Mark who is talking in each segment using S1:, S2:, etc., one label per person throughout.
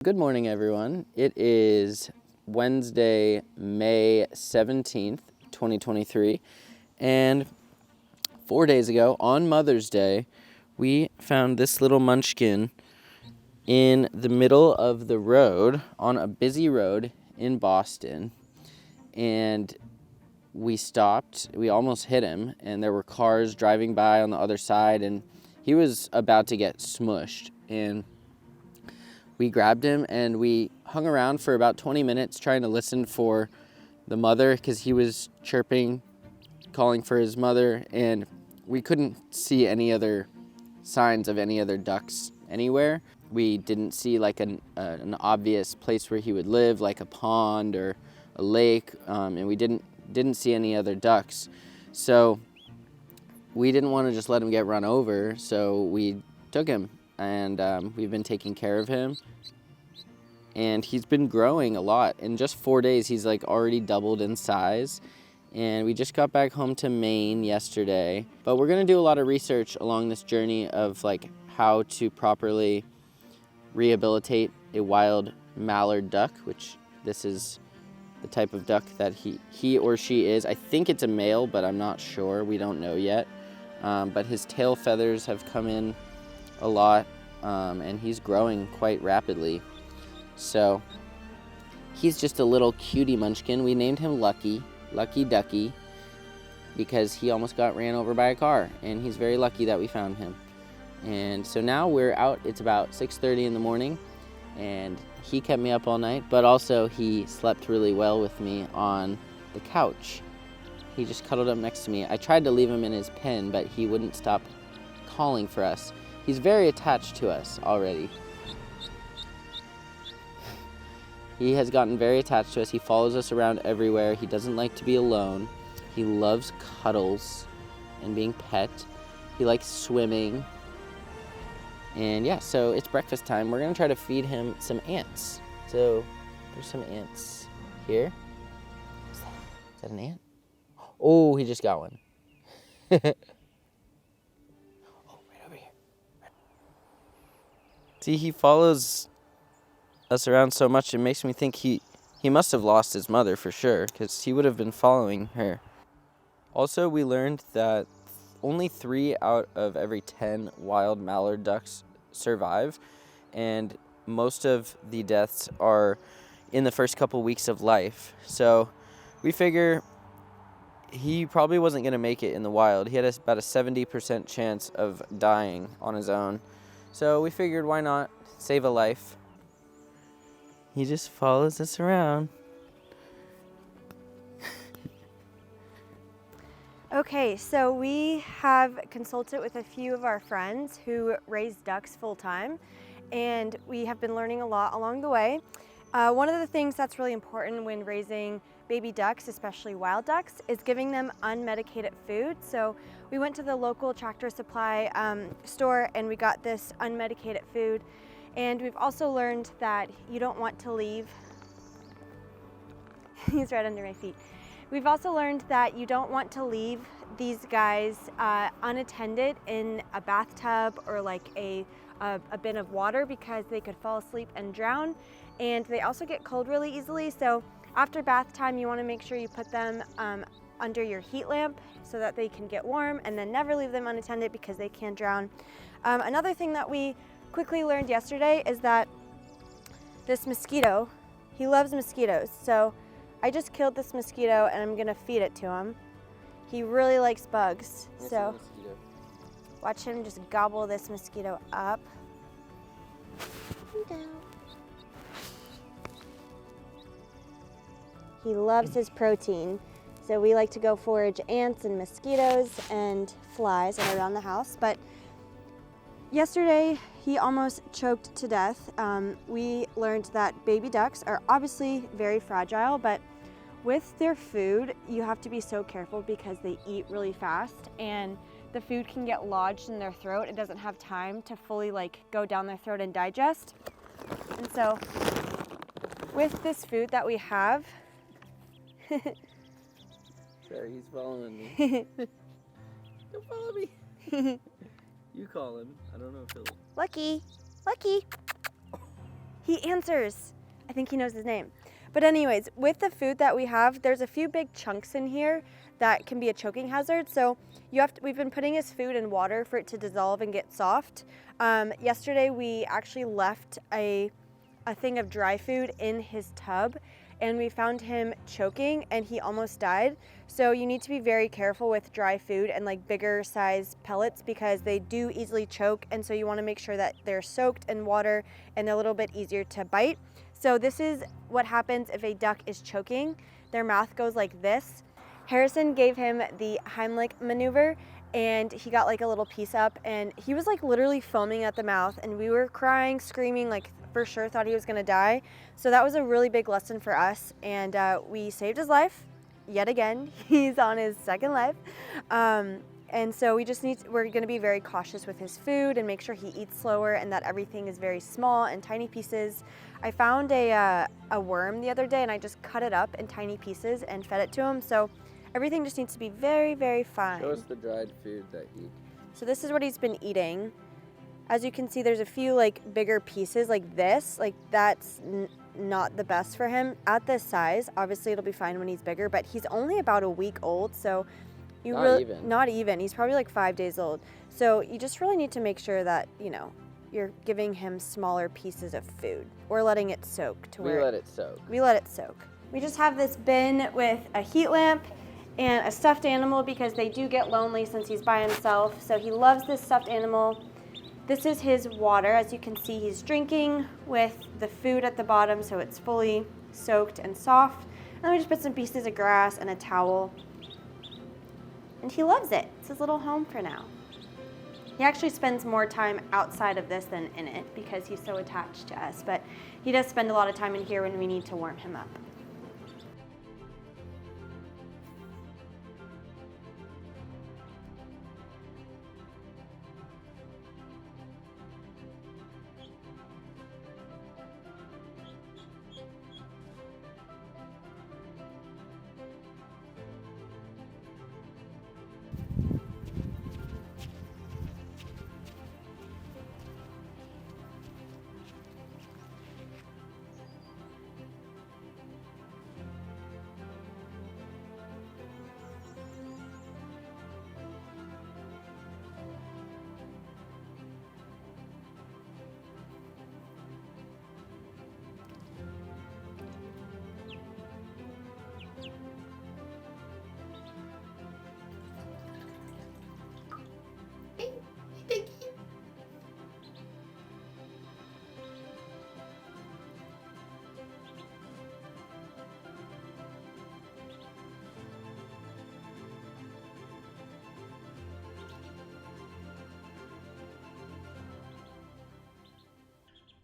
S1: Good morning, everyone. It is Wednesday, May 17th, 2023, and 4 days ago, on Mother's Day, we found this little munchkin in the middle of the road, on a busy road in Boston, and we stopped. We almost hit him, and there were cars driving by on the other side, and he was about to get smushed, and we grabbed him and we hung around for about 20 minutes trying to listen for the mother because he was chirping, calling for his mother, and we couldn't see any other signs of any other ducks anywhere. We didn't see like an obvious place where he would live, like a pond or a lake, and we didn't see any other ducks. So we didn't want to just let him get run over, so we took him, and we've been taking care of him. And he's been growing a lot. In just 4 days, he's like already doubled in size. And we just got back home to Maine yesterday. But we're gonna do a lot of research along this journey of like how to properly rehabilitate a wild mallard duck, which this is the type of duck that he or she is. I think it's a male, but I'm not sure. We don't know yet. But his tail feathers have come in a lot, and he's growing quite rapidly. So he's just a little cutie munchkin. We named him Lucky Ducky, because he almost got ran over by a car, and he's very lucky that we found him. And so now we're out. It's about 6:30 in the morning, and he kept me up all night, but also he slept really well with me on the couch. He just cuddled up next to me. I tried to leave him in his pen, but he wouldn't stop calling for us. He's very attached to us already. He has gotten very attached to us. He follows us around everywhere. He doesn't like to be alone. He loves cuddles and being pet. He likes swimming. And yeah, so it's breakfast time. We're gonna try to feed him some ants. So there's some ants here. Is that an ant? Oh, he just got one. Oh, right over here. See, he follows us around so much, it makes me think he must have lost his mother for sure, because he would have been following her. Also, we learned that only 3 out of every 10 wild mallard ducks survive, and most of the deaths are in the first couple weeks of life. So we figure he probably wasn't going to make it in the wild. He had about a 70% chance of dying on his own. So we figured, why not save a life? He just follows us around.
S2: Okay, so we have consulted with a few of our friends who raise ducks full time, and we have been learning a lot along the way. One of the things that's really important when raising baby ducks, especially wild ducks, is giving them unmedicated food. So we went to the local Tractor Supply store and we got this unmedicated food. And we've also learned that you don't want to leave, he's right under my feet. We've also learned that you don't want to leave these guys unattended in a bathtub or like a bin of water, because they could fall asleep and drown. And they also get cold really easily. So after bath time, you want to make sure you put them under your heat lamp so that they can get warm, and then never leave them unattended because they can drown. Another thing that we quickly learned yesterday is that this mosquito, he loves mosquitoes. So I just killed this mosquito and I'm gonna feed it to him. He really likes bugs. So watch him just gobble this mosquito up. He loves his protein. So we like to go forage ants and mosquitoes and flies around the house. But yesterday, he almost choked to death. We learned that baby ducks are obviously very fragile, but with their food, you have to be so careful because they eat really fast and the food can get lodged in their throat. It doesn't have time to fully go down their throat and digest. And so with this food that we have,
S1: Sorry, he's following me. Don't follow me. You call him. I don't know if he'll...
S2: Lucky. He answers. I think he knows his name. But anyways, with the food that we have, there's a few big chunks in here that can be a choking hazard. So we've been putting his food in water for it to dissolve and get soft. Yesterday we actually left a thing of dry food in his tub, and we found him choking and he almost died. So you need to be very careful with dry food and like bigger size pellets because they do easily choke, and so you want to make sure that they're soaked in water and they're a little bit easier to bite. So this is what happens if a duck is choking. Their mouth goes like this. Harrison gave him the Heimlich maneuver and he got like a little piece up and he was like literally foaming at the mouth, and we were crying, screaming, like for sure thought he was gonna die. So that was a really big lesson for us, and we saved his life yet again. He's on his second life. And so we're gonna be very cautious with his food and make sure he eats slower and that everything is very small and tiny pieces. I found a worm the other day and I just cut it up in tiny pieces and fed it to him. So everything just needs to be very, very fine.
S1: Show us the dried food that he...
S2: So this is what he's been eating. As you can see, there's a few like bigger pieces like this, like that's not the best for him at this size. Obviously it'll be fine when he's bigger, but he's only about a week old. So not even. He's probably like 5 days old. So you just really need to make sure that, you know, you're giving him smaller pieces of food or letting it soak
S1: We let it soak.
S2: We let it soak. We just have this bin with a heat lamp and a stuffed animal because they do get lonely since he's by himself. So he loves this stuffed animal. This is his water. As you can see, he's drinking with the food at the bottom so it's fully soaked and soft. And then we just put some pieces of grass and a towel. And he loves it. It's his little home for now. He actually spends more time outside of this than in it because he's so attached to us, but he does spend a lot of time in here when we need to warm him up.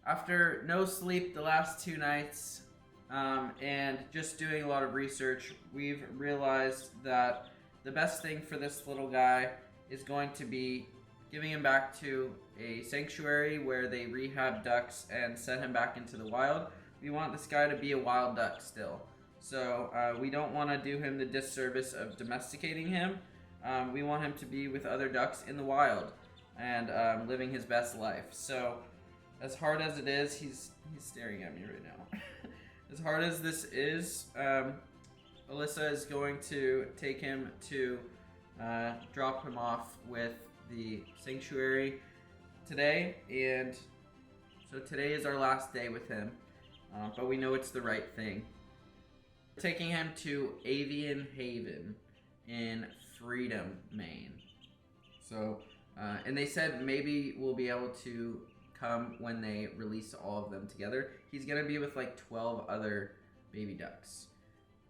S1: After no sleep the last 2 nights and just doing a lot of research, we've realized that the best thing for this little guy is going to be giving him back to a sanctuary where they rehab ducks and send him back into the wild. We want this guy to be a wild duck still. So we don't want to do him the disservice of domesticating him. We want him to be with other ducks in the wild and living his best life. So as hard as it is, he's staring at me right now. As hard as this is, Alyssa is going to take him to drop him off with the sanctuary today, and so today is our last day with him, but we know it's the right thing. We're taking him to Avian Haven in Freedom, Maine. So, and they said maybe we'll be able to come when they release all of them together. He's gonna be with like 12 other baby ducks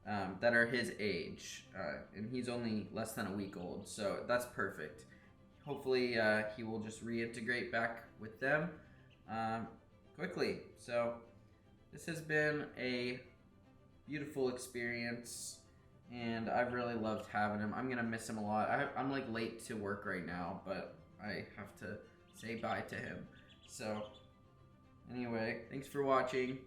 S1: that are his age, and he's only less than a week old, so that's perfect. Hopefully he will just reintegrate back with them quickly. So this has been a beautiful experience, and I've really loved having him. I'm gonna miss him a lot. I'm like late to work right now, but I have to say bye to him. So anyway, thanks for watching.